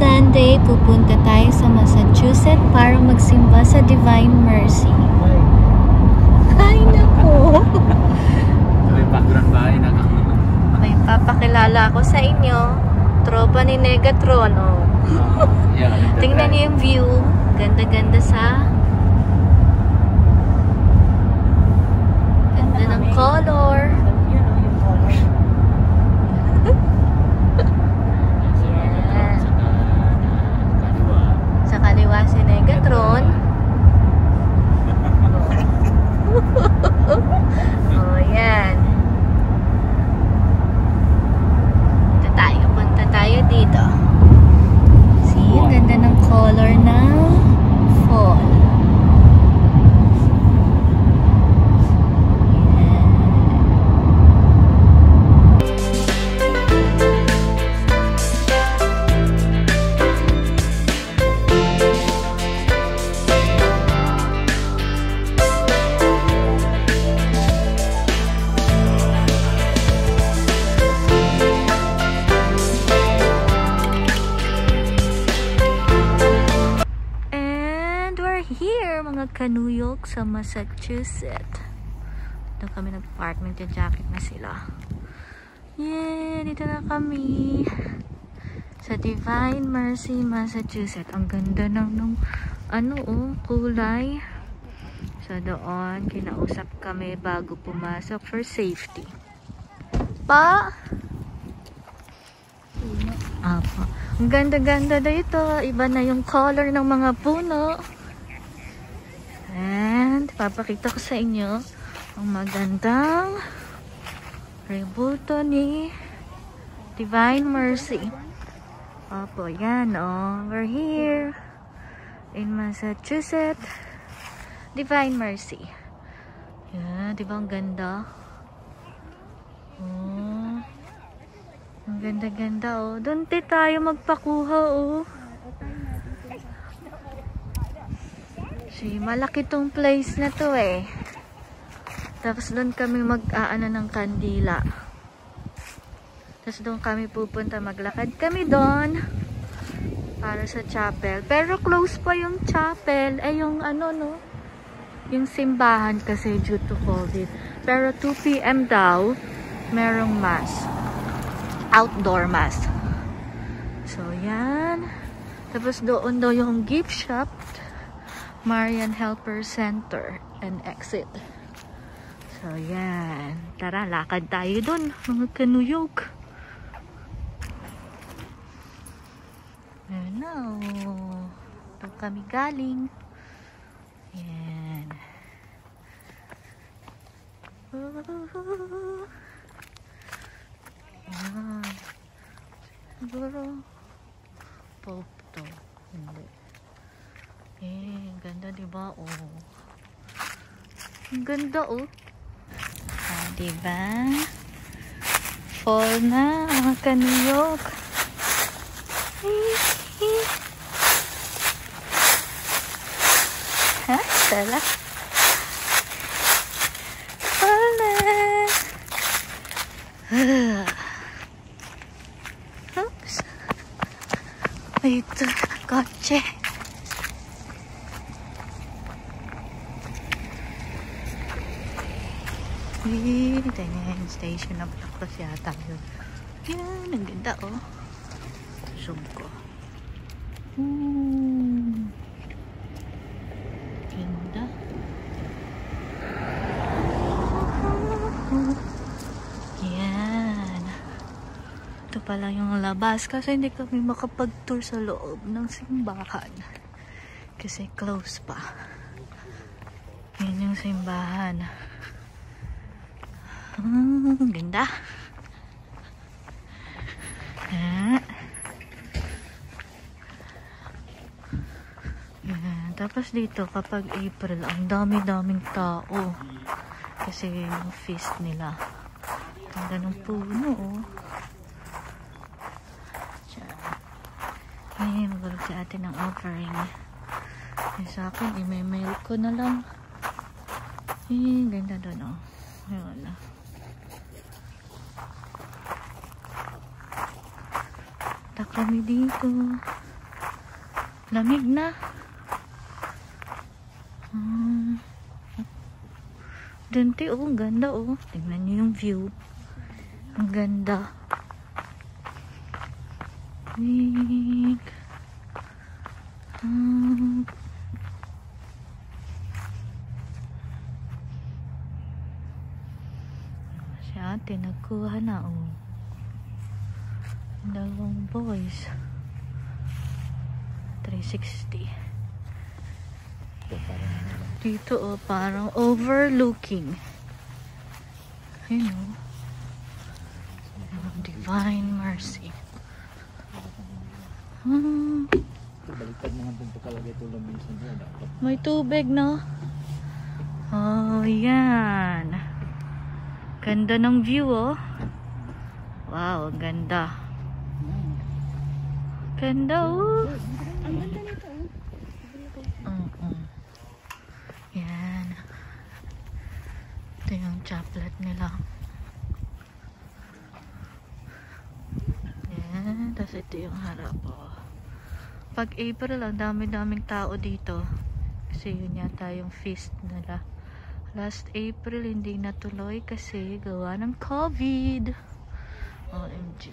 Sunday, pupunta tayo sa Massachusetts para magsimba sa Divine Mercy. Ay, naku! May background ba? May papakilala ako sa inyo. Tropa ni Negatron, oh. Yeah, Tingnan niyo yung view. Ganda-ganda sa... Ganda ng color. Sa kaliwa si Negatron. Oh, yan. Punta tayo dito. See, ang ganda ng color ng fall. Here, mga kanuyok sa Massachusetts. Doon kami nag-park. Nagja-jacket na sila. Yeah, dito na kami sa Divine Mercy, Massachusetts. Ang ganda ng kulay. So doon, kinausap kami bago pumasok for safety. Apa. Ang ganda-ganda dito. Iba na yung color ng mga puno. And papakita ko sa inyo ang magandang rebuto ni Divine Mercy. Opo, yan, oh. We're here in Massachusetts. Divine Mercy. Yan, diba ang ganda? Oh. Ang ganda-ganda, oh. Doon tayo magpakuha, oh. Malaki tong place na to eh. Tapos doon kami mag-aano ng kandila. Tapos doon kami pupunta, maglakad kami doon para sa chapel. Pero close pa yung chapel. Yung yung simbahan kasi due to COVID. Pero 2 PM daw, merong mass. Outdoor mass. So yan. Tapos doon daw yung gift shop. Marian Helper Center and exit. So, yan. Tara, lakad tayo dun, mga kanuyok. Ayan na, oh. Doon kami galing. Yan. Yan. Siguro, Pope to. Hindi. Ang ganda, diba? Oh. Ang ganda, oh. Diba? Fall na, mga kanuyok. Ha? Tala? Fall na. Oops. Ito, kotse. Ito yung station of the cross yata yun. Yan, ang ganda, oh. Zoom ko. Ganda. Yan. Ito pala yung labas kasi hindi kami makapag-tour sa loob ng simbahan. Kasi close pa. Yan yung simbahan. Ganda. Tapos dito kapag April, ang dami-daming tao. Kasi yung feast nila. Ganda ng puno, oh. Magulog sa atin ng offering. Sa akin, i-mail ko na lang. Ganda doon, oh. Ayun na. Punta kami dito. Lamig na. Dante, oh, ang ganda, oh. Tingnan niyo yung view. Ang ganda. Wig. Si ate, nagkuha na, oh. Dalawang boys. 360. Dito, oh, parang overlooking. Ayun, oh. Divine Mercy. Baliktad naman itong pakalagay ito lang minsan dyan. May tubig, no? Oh, yan. Ganda ng view, oh. Wow, ganda. Ganda, oh. Ang ganda nito, oh. Yan. Ito yung chaplet nila. Yan. Tapos ito yung harap, oh. Pag April, ang dami-daming tao dito. Kasi yun yata yung feast nila. Last April, hindi natuloy kasi gawa ng COVID. OMG.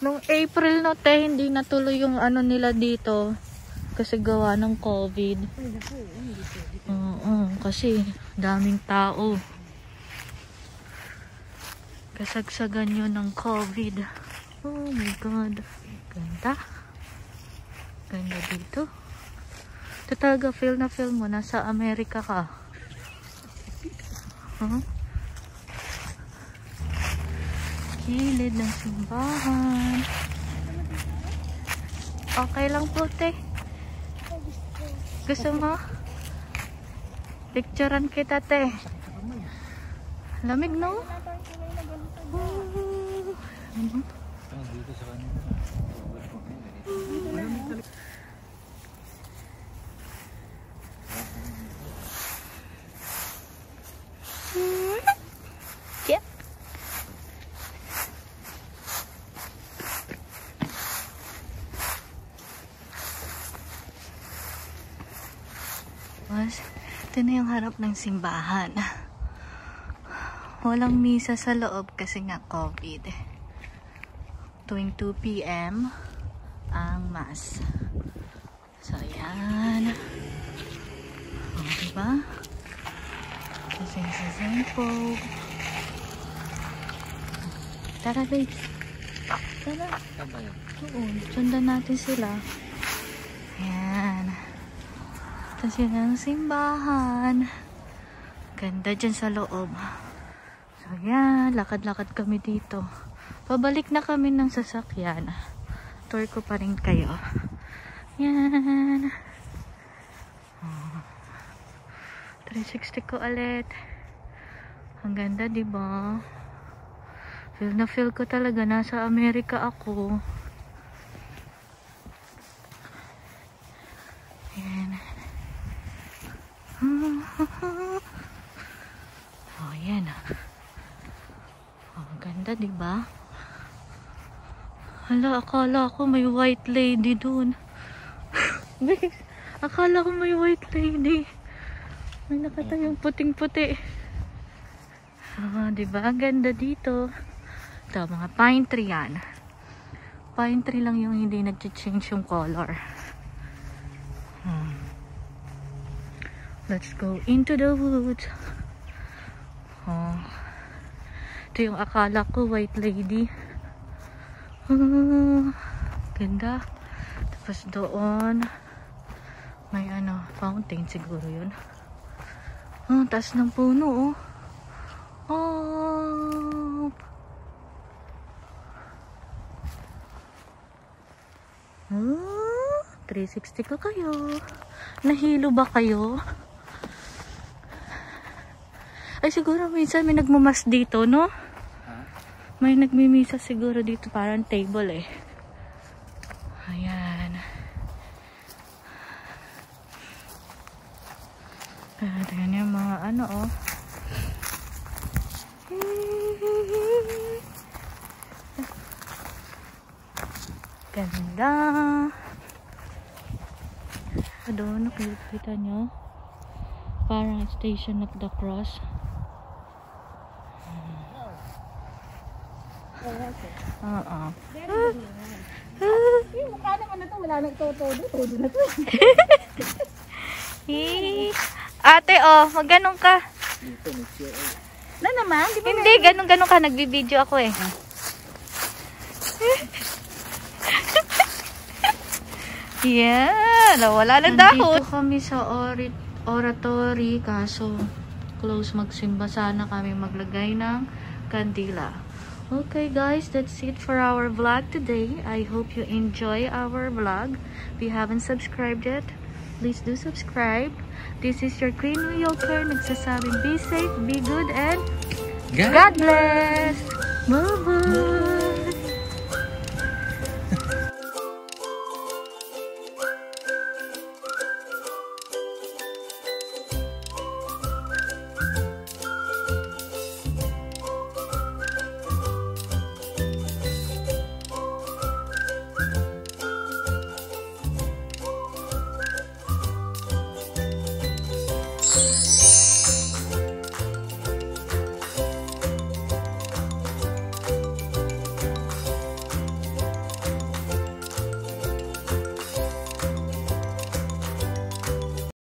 Nung April no, te, hindi natuloy yung ano nila dito. Kasi gawa ng COVID. Kasi daming tao. Kasagsagan yun ng COVID. Oh my God. Ganda. Ganda dito. Ito talaga, feel na feel mo. Nasa Amerika ka. Gilid ng simbahan. Okay lang po, te. Gusto mo? Picturean kita, te. Lamig, no? Dito sa kanila. Yep. Ito na yung harap ng simbahan. Walang misa sa loob kasi nga COVID. Tuwing 2 PM ang mass. So, yan. O, diba? Kasi sa Zenpo. Tara, babes. Tara. Oo, sundan natin sila. Yan. Ito sila ng simbahan. Ganda dyan sa loob. So, yan. Lakad-lakad kami dito. Pabalik na kami ng sasakyan. Tour ko pa rin kayo. Yan. 360 ko ulit. Ang ganda, diba? Feel na feel ko talaga. Nasa Amerika ako. Yan. Oh, yan. Oh, ang ganda, diba? Hala, akala ko may white lady dun. Akala ko may white lady. May nakatayong puting-puti. Diba? Ang ganda dito. Ito, mga pine tree yan. Pine tree lang yung hindi nag-change yung color. Let's go into the woods. Oh. Ito yung akala ko white lady. Ganda. Tapos doon may ano, fountain siguro yun. Taas ng puno, oh. 360 ko kayo. Nahilo ba kayo? Ay, siguro minsan may nagmamas dito, no? May nagmimisa siguro dito, parang table eh. Ayan. ano oh. Ganda. Doon, nakikita nyo. Parang Station of the Cross. Oo. Yung mukha naman na to, wala na ito, todo na to. Ate, oh, magganong ka. Na naman, di ba? Hindi, ganun ka. Nagbibideo ako eh. Yeah, wala lang dahon. Nandito kami sa oratory, kaso close, magsimba sana kami maglagay ng kandila. Okay guys, that's it for our vlog today. I hope you enjoy our vlog. If you haven't subscribed yet, please do subscribe. This is your Queen New Yorker nagsasabing be safe, be good, and God bless. Bye-bye.